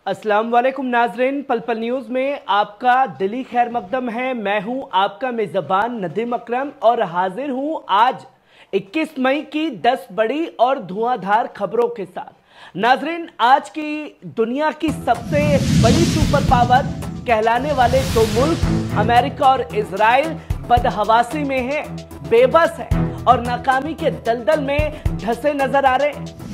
अस्सलाम वालेकुम नाजरीन, पल पल न्यूज़ में आपका दिली खैर मकदम है। मैं हूं आपका मेज़बान नदीम अकरम और हाजिर हूं आज 21 मई की 10 बड़ी और धुआंधार खबरों के साथ। नाजरीन, आज की दुनिया की सबसे बड़ी सुपर पावर कहलाने वाले दो मुल्क अमेरिका और इजराइल बदहवासी में है, बेबस है और नाकामी के दलदल में धंसे नजर आ रहे।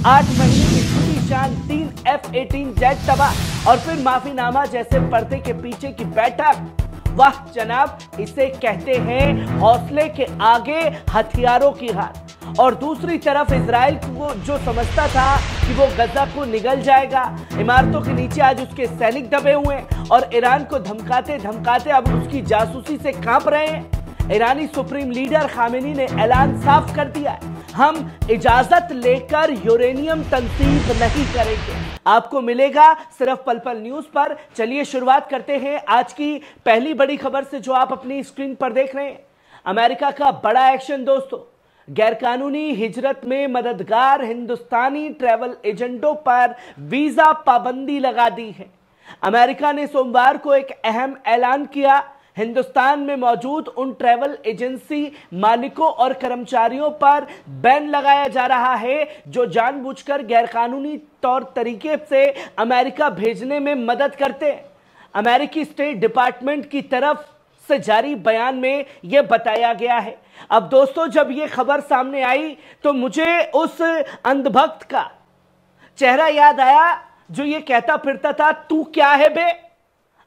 8 महीने की शान 3 F-18 जेट तबाह और फिर माफीनामा जैसे पर्दे के पीछे की बैठक। वाह जनाब, इसे कहते हैं हौसले के आगे हथियारों की हार। और दूसरी तरफ इजराइल को जो समझता था कि वो गजा को निगल जाएगा, इमारतों के नीचे आज उसके सैनिक दबे हुए हैं और ईरान को धमकाते धमकाते अब उसकी जासूसी से कांप रहे हैं। ईरानी सुप्रीम लीडर खामेनी ने ऐलान साफ कर दिया है, हम इजाजत लेकर यूरेनियम तनसीब नहीं करेंगे। आपको मिलेगा सिर्फ पल पल न्यूज पर। चलिए शुरुआत करते हैं आज की पहली बड़ी खबर से जो आप अपनी स्क्रीन पर देख रहे हैं। अमेरिका का बड़ा एक्शन दोस्तों, गैरकानूनी हिजरत में मददगार हिंदुस्तानी ट्रैवल एजेंटों पर वीजा पाबंदी लगा दी है। अमेरिका ने सोमवार को एक अहम ऐलान किया, हिंदुस्तान में मौजूद उन ट्रैवल एजेंसी मालिकों और कर्मचारियों पर बैन लगाया जा रहा है जो जानबूझकर गैरकानूनी तौर तरीके से अमेरिका भेजने में मदद करते हैं। अमेरिकी स्टेट डिपार्टमेंट की तरफ से जारी बयान में यह बताया गया है। अब दोस्तों, जब यह खबर सामने आई तो मुझे उस अंधभक्त का चेहरा याद आया जो ये कहता फिरता था, तू क्या है बे।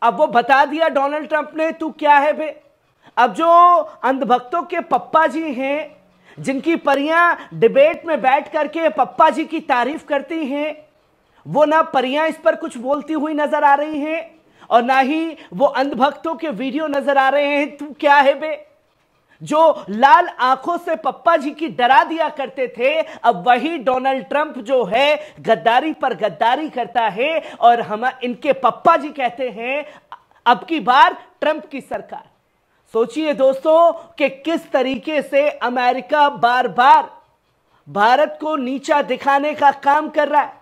अब वो बता दिया डोनाल्ड ट्रंप ने, तू क्या है बे। अब जो अंधभक्तों के पप्पा जी हैं, जिनकी परियां डिबेट में बैठ करके पप्पा जी की तारीफ करती हैं, वो ना परियां इस पर कुछ बोलती हुई नजर आ रही हैं और ना ही वो अंधभक्तों के वीडियो नजर आ रहे हैं, तू क्या है बे। जो लाल आंखों से पप्पा जी की डरा दिया करते थे, अब वही डोनाल्ड ट्रंप जो है गद्दारी पर गद्दारी करता है और हम इनके पप्पा जी कहते हैं अब की बार ट्रंप की सरकार। सोचिए दोस्तों कि किस तरीके से अमेरिका बार बार भारत को नीचा दिखाने का काम कर रहा है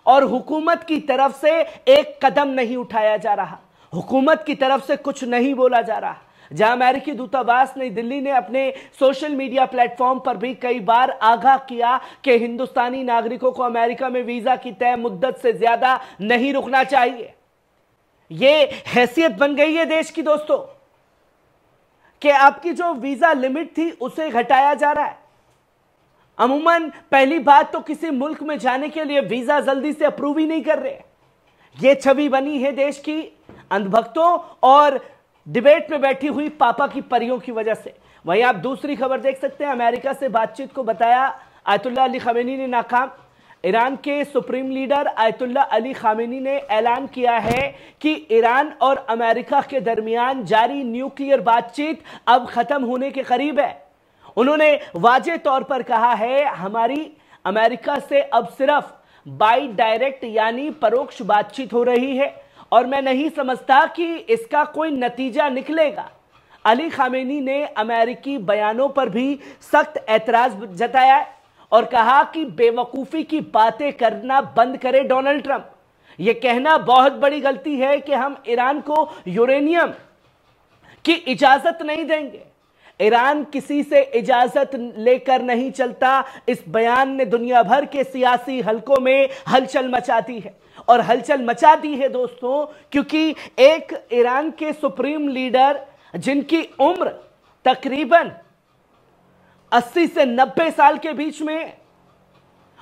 और हुकूमत की तरफ से एक कदम नहीं उठाया जा रहा, हुकूमत की तरफ से कुछ नहीं बोला जा रहा। जहां अमेरिकी दूतावास नई दिल्ली ने अपने सोशल मीडिया प्लेटफॉर्म पर भी कई बार आगाह किया कि हिंदुस्तानी नागरिकों को अमेरिका में वीजा की तय मुद्दत से ज्यादा नहीं रुकना चाहिए। यह हैसियत बन गई है देश की दोस्तों कि आपकी जो वीजा लिमिट थी उसे घटाया जा रहा है। अमूमन पहली बात तो किसी मुल्क में जाने के लिए वीजा जल्दी से अप्रूव ही नहीं कर रहे। यह छवि बनी है देश की अंधभक्तों और डिबेट में बैठी हुई पापा की परियों की वजह से। वहीं आप दूसरी खबर देख सकते हैं, अमेरिका से बातचीत को बताया आयतुल्लाह अली खामेनी ने नाकाम। ईरान के supreme leader Ayatollah Ali Khamenei ने ऐलान किया है कि ईरान और अमेरिका के दरमियान जारी न्यूक्लियर बातचीत अब खत्म होने के करीब है। उन्होंने वाजे तौर पर कहा है, हमारी अमेरिका से अब सिर्फ बाई डायरेक्ट यानी परोक्ष बातचीत हो रही है और मैं नहीं समझता कि इसका कोई नतीजा निकलेगा। अली खामेनी ने अमेरिकी बयानों पर भी सख्त ऐतराज जताया है और कहा कि बेवकूफी की बातें करना बंद करे डोनाल्ड ट्रंप। यह कहना बहुत बड़ी गलती है कि हम ईरान को यूरेनियम की इजाजत नहीं देंगे। ईरान किसी से इजाजत लेकर नहीं चलता। इस बयान ने दुनिया भर के सियासी हलकों में हलचल मचा दी है और हलचल मचा दी है दोस्तों क्योंकि एक ईरान के सुप्रीम लीडर जिनकी उम्र तकरीबन 80 से 90 साल के बीच में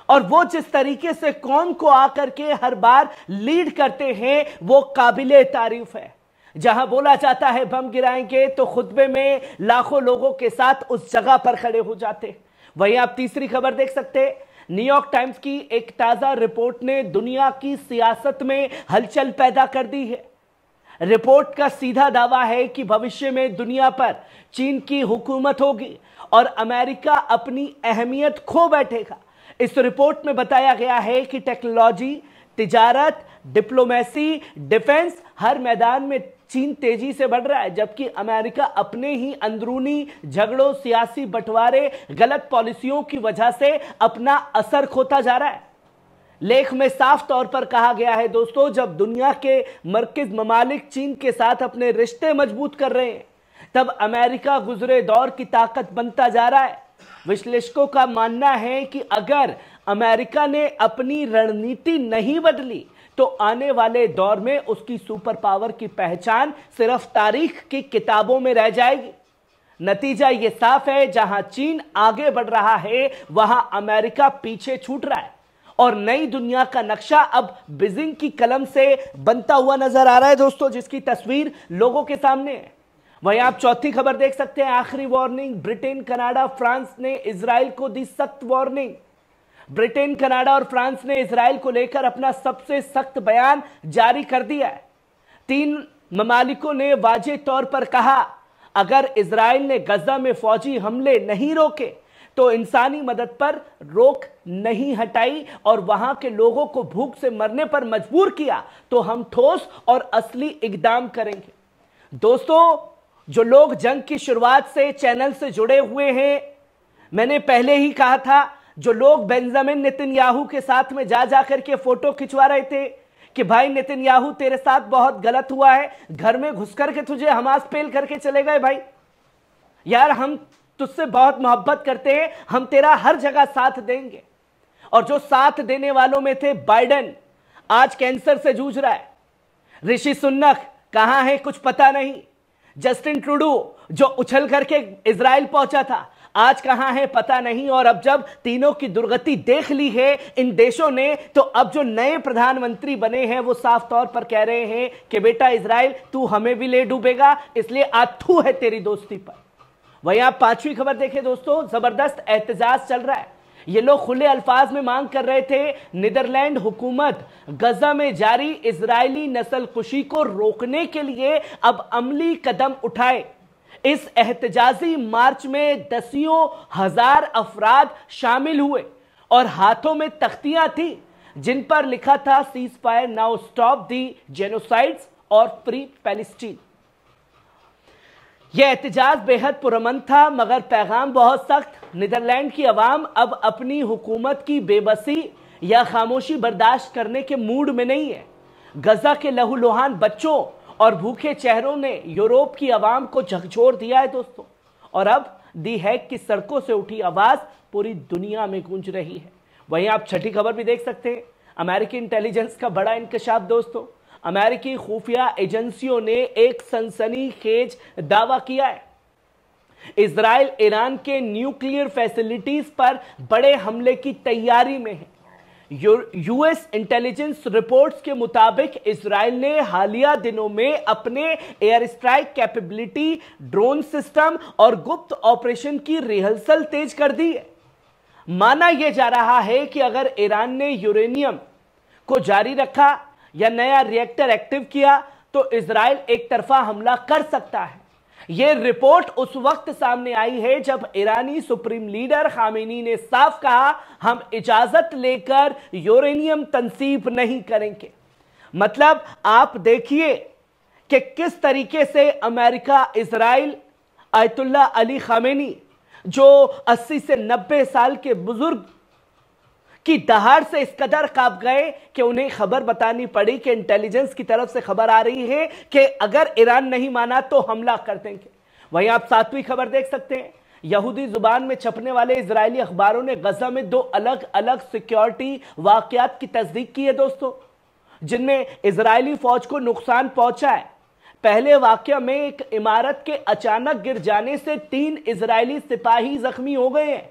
और वो जिस तरीके से कौम को आकर के हर बार लीड करते हैं वो काबिले तारीफ है। जहां बोला जाता है बम गिराएंगे तो खुतबे में लाखों लोगों के साथ उस जगह पर खड़े हो जाते। वहीं आप तीसरी खबर देख सकते हैं, न्यूयॉर्क टाइम्स की एक ताजा रिपोर्ट ने दुनिया की सियासत में हलचल पैदा कर दी है। रिपोर्ट का सीधा दावा है कि भविष्य में दुनिया पर चीन की हुकूमत होगी और अमेरिका अपनी अहमियत खो बैठेगा। इस रिपोर्ट में बताया गया है कि टेक्नोलॉजी, तिजारत, डिप्लोमेसी, डिफेंस हर मैदान में चीन तेजी से बढ़ रहा है, जबकि अमेरिका अपने ही अंदरूनी झगड़ों, सियासी बंटवारे, गलत पॉलिसियों की वजह से अपना असर खोता जा रहा है। लेख में साफ तौर पर कहा गया है दोस्तों, जब दुनिया के मरकज ममालिक चीन के साथ अपने रिश्ते मजबूत कर रहे हैं, तब अमेरिका गुजरे दौर की ताकत बनता जा रहा है। विश्लेषकों का मानना है कि अगर अमेरिका ने अपनी रणनीति नहीं बदली तो आने वाले दौर में उसकी सुपर पावर की पहचान सिर्फ तारीख की किताबों में रह जाएगी। नतीजा यह साफ है, जहां चीन आगे बढ़ रहा है वहां अमेरिका पीछे छूट रहा है और नई दुनिया का नक्शा अब बीजिंग की कलम से बनता हुआ नजर आ रहा है दोस्तों, जिसकी तस्वीर लोगों के सामने है। वहीं आप चौथी खबर देख सकते हैं, आखिरी वार्निंग। ब्रिटेन, कनाडा, फ्रांस ने इजराइल को दी सख्त वार्निंग। ब्रिटेन, कनाडा और फ्रांस ने इजराइल को लेकर अपना सबसे सख्त बयान जारी कर दिया है। तीन ममालिकों ने वाज़ेह तौर पर कहा, अगर इजराइल ने गजा में फौजी हमले नहीं रोके तो इंसानी मदद पर रोक नहीं हटाई और वहां के लोगों को भूख से मरने पर मजबूर किया तो हम ठोस और असली इकदाम करेंगे। दोस्तों, जो लोग जंग की शुरुआत से चैनल से जुड़े हुए हैं, मैंने पहले ही कहा था, जो लोग बेंजामिन नेतन्याहू के साथ में जा जाकर के फोटो खिंचवा रहे थे कि भाई नेतन्याहू तेरे साथ बहुत गलत हुआ है, घर में घुस करके तुझे हमास पेल करके चले गए, भाई यार हम तुझसे बहुत मोहब्बत करते हैं, हम तेरा हर जगह साथ देंगे। और जो साथ देने वालों में थे बाइडेन, आज कैंसर से जूझ रहा है। ऋषि सुनक कहां है कुछ पता नहीं। जस्टिन ट्रूडो जो उछल करके इजराइल पहुंचा था, आज कहां है पता नहीं। और अब जब तीनों की दुर्गति देख ली है इन देशों ने, तो अब जो नए प्रधानमंत्री बने हैं वो साफ तौर पर कह रहे हैं कि बेटा इजराइल तू हमें भी ले डूबेगा, इसलिए आथू है तेरी दोस्ती पर। वहीं आप पांचवी खबर देखें दोस्तों, जबरदस्त एहतजाज चल रहा है। ये लोग खुले अल्फाज में मांग कर रहे थे, नीदरलैंड हुकूमत गजा में जारी इजरायली नस्लकुशी को रोकने के लिए अब अमली कदम उठाए। इस एहतजाजी मार्च में दसियों हजार अफराद शामिल हुए और हाथों में तख्तियां थी जिन पर लिखा था cease fire now, stop the genocides और फ्री पैलेस्टीन। यह एहतजाज बेहद पुरअमन था, मगर पैगाम बहुत सख्त। नीदरलैंड की आवाम अब अपनी हुकूमत की बेबसी या खामोशी बर्दाश्त करने के मूड में नहीं है। गजा के लहूलुहान बच्चों और भूखे चेहरों ने यूरोप की आवाम को झकझोर दिया है दोस्तों, और अब दी हैक की सड़कों से उठी आवाज पूरी दुनिया में गूंज रही है। वहीं आप छठी खबर भी देख सकते हैं, अमेरिकी इंटेलिजेंस का बड़ा इंकशाफ दोस्तों। अमेरिकी खुफिया एजेंसियों ने एक सनसनीखेज दावा किया है, इजराइल ईरान के न्यूक्लियर फैसिलिटीज पर बड़े हमले की तैयारी में है। यूएस इंटेलिजेंस रिपोर्ट्स के मुताबिक इजराइल ने हालिया दिनों में अपने air strike capability, drone system और गुप्त ऑपरेशन की रिहर्सल तेज कर दी है। माना यह जा रहा है कि अगर ईरान ने यूरेनियम को जारी रखा या नया रिएक्टर एक्टिव किया तो इजराइल एक तरफा हमला कर सकता है। यह रिपोर्ट उस वक्त सामने आई है जब ईरानी सुप्रीम लीडर खामेनी ने साफ कहा, हम इजाजत लेकर यूरेनियम तनसीब नहीं करेंगे। मतलब आप देखिए कि किस तरीके से America, Israel, Ayatollah Ali Khamenei जो 80 से 90 साल के बुजुर्ग की दहाड़ से इस कदर कांप गए कि उन्हें खबर बतानी पड़ी कि इंटेलिजेंस की तरफ से खबर आ रही है कि अगर ईरान नहीं माना तो हमला कर देंगे। वहीं आप सातवीं खबर देख सकते हैं, यहूदी जुबान में छपने वाले इजरायली अखबारों ने गजा में 2 अलग अलग सिक्योरिटी वाकयात की तस्दीक की है दोस्तों, जिनमें इजरायली फौज को नुकसान पहुंचा है। पहले वाकया में एक इमारत के अचानक गिर जाने से 3 इजरायली सिपाही जख्मी हो गए हैं,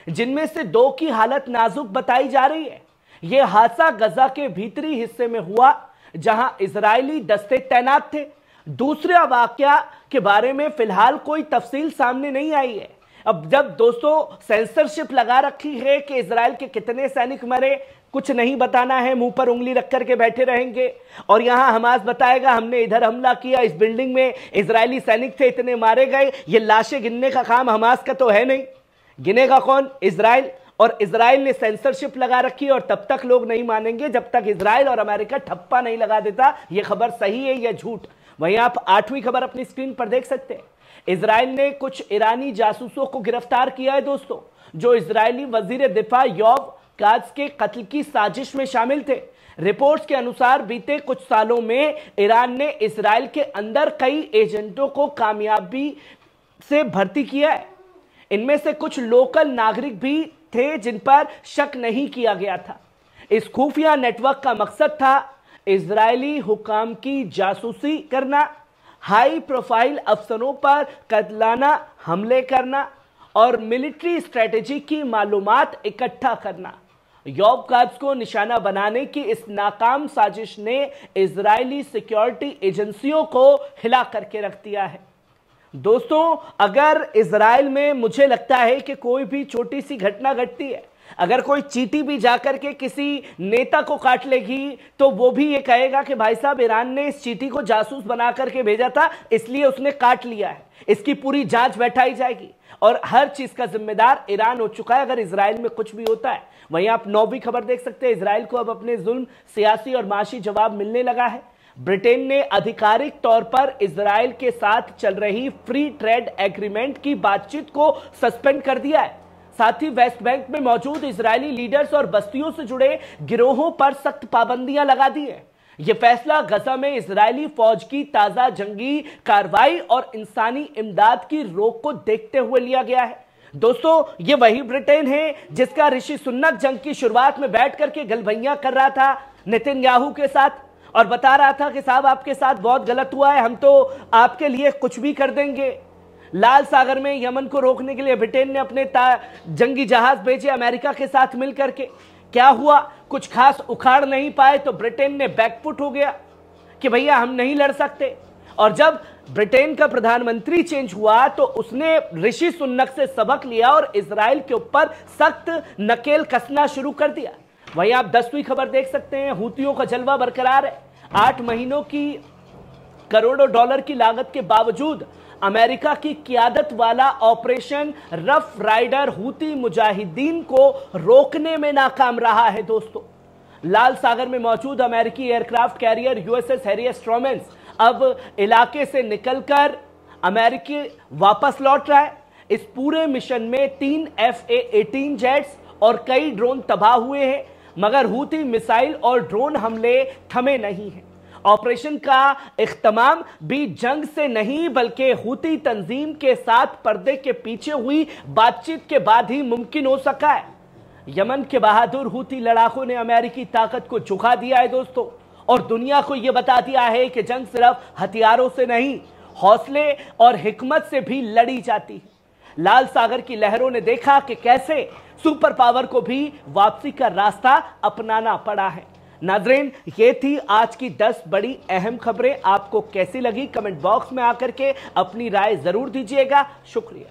जिनमें से 2 की हालत नाजुक बताई जा रही है। यह हादसा गजा के भीतरी हिस्से में हुआ जहां इजरायली दस्ते तैनात थे। दूसरे वाकया के बारे में फिलहाल कोई तफसील सामने नहीं आई है। अब जब दोस्तों सेंसरशिप लगा रखी है कि इजराइल के कितने सैनिक मरे, कुछ नहीं बताना है, मुंह पर उंगली रख करके बैठे रहेंगे और यहां हमास बताएगा हमने इधर हमला किया, इस बिल्डिंग में इजरायली सैनिक थे, इतने मारे गए। ये लाशें गिनने का काम हमास का तो है नहीं, गिनेगा कौन? इजराइल। और इजराइल ने सेंसरशिप लगा रखी और तब तक लोग नहीं मानेंगे जब तक इजराइल और अमेरिका ठप्पा नहीं लगा देता ये खबर सही है या झूठ। वहीं आप 8वीं खबर अपनी स्क्रीन पर देख सकते हैं, इजराइल ने कुछ ईरानी जासूसों को गिरफ्तार किया है दोस्तों, जो इजरायली वजीर दिफा योव गार्ड्स के कत्ल की साजिश में शामिल थे। रिपोर्ट्स के अनुसार बीते कुछ सालों में ईरान ने इजराइल के अंदर कई एजेंटों को कामयाबी से भर्ती किया है। इनमें से कुछ लोकल नागरिक भी थे जिन पर शक नहीं किया गया था। इस खुफिया नेटवर्क का मकसद था इजरायली हुकाम की जासूसी करना, हाई प्रोफाइल अफसरों पर कातिलाना हमले करना और मिलिट्री स्ट्रेटेजी की मालूमात इकट्ठा करना। यॉब गार्ड्स को निशाना बनाने की इस नाकाम साजिश ने इजरायली सिक्योरिटी एजेंसियों को हिला करके रख दिया है। दोस्तों, अगर इजराइल में मुझे लगता है कि कोई भी छोटी सी घटना घटती है, अगर कोई चींटी भी जाकर के किसी नेता को काट लेगी तो वो भी ये कहेगा कि भाई साहब ईरान ने इस चींटी को जासूस बना करके भेजा था, इसलिए उसने काट लिया है। इसकी पूरी जांच बैठाई जाएगी और हर चीज का जिम्मेदार ईरान हो चुका है अगर इजराइल में कुछ भी होता है। वहीं आप 9वीं खबर देख सकते हैं, इजराइल को अब अपने जुल्म सियासी और माशी जवाब मिलने लगा है। ब्रिटेन ने आधिकारिक तौर पर इजराइल के साथ चल रही फ्री ट्रेड एग्रीमेंट की बातचीत को सस्पेंड कर दिया है। साथ ही वेस्ट बैंक में मौजूद इजरायली लीडर्स और बस्तियों से जुड़े गिरोहों पर सख्त पाबंदियां लगा दी है। यह फैसला गजा में इजरायली फौज की ताजा जंगी कार्रवाई और इंसानी इमदाद की रोक को देखते हुए लिया गया है। दोस्तों, ये वही ब्रिटेन है जिसका ऋषि सुनक जंग की शुरुआत में बैठ करके गलभैया कर रहा था नेतन्याहू के साथ और बता रहा था कि साहब आपके साथ बहुत गलत हुआ है, हम तो आपके लिए कुछ भी कर देंगे। लाल सागर में यमन को रोकने के लिए ब्रिटेन ने अपने जंगी जहाज भेजे अमेरिका के साथ मिलकर के। क्या हुआ? कुछ खास उखाड़ नहीं पाए तो ब्रिटेन ने बैकफुट हो गया कि भैया हम नहीं लड़ सकते। और जब ब्रिटेन का प्रधानमंत्री चेंज हुआ तो उसने ऋषि सुनक से सबक लिया और इजराइल के ऊपर सख्त नकेल कसना शुरू कर दिया। वहीं आप 10वीं खबर देख सकते हैं, हूतियों का जलवा बरकरार है। 8 महीनों की करोड़ों डॉलर की लागत के बावजूद अमेरिका की क़ियादत वाला ऑपरेशन रफ राइडर हूती मुजाहिदीन को रोकने में नाकाम रहा है। दोस्तों, लाल सागर में मौजूद अमेरिकी एयरक्राफ्ट कैरियर यूएसएस हैरी स्ट्रोमेंस अब इलाके से निकलकर अमेरिकी वापस लौट रहा है। इस पूरे मिशन में 3 FA-18 जेट्स और कई ड्रोन तबाह हुए हैं, मगर हूती मिसाइल और ड्रोन हमले थमे नहीं हैं। ऑपरेशन का इख्तिताम भी जंग से नहीं बल्कि हूती तंजीम के साथ पर्दे के पीछे हुई बातचीत के बाद ही मुमकिन हो सका है। यमन के बहादुर हूती लड़ाकों ने अमेरिकी ताकत को झुका दिया है दोस्तों, और दुनिया को यह बता दिया है कि जंग सिर्फ हथियारों से नहीं, हौसले और हिकमत से भी लड़ी जाती है। लाल सागर की लहरों ने देखा कि कैसे सुपर पावर को भी वापसी का रास्ता अपनाना पड़ा है। नाज़रीन, ये थी आज की 10 बड़ी अहम खबरें। आपको कैसी लगी कमेंट बॉक्स में आकर के अपनी राय जरूर दीजिएगा। शुक्रिया।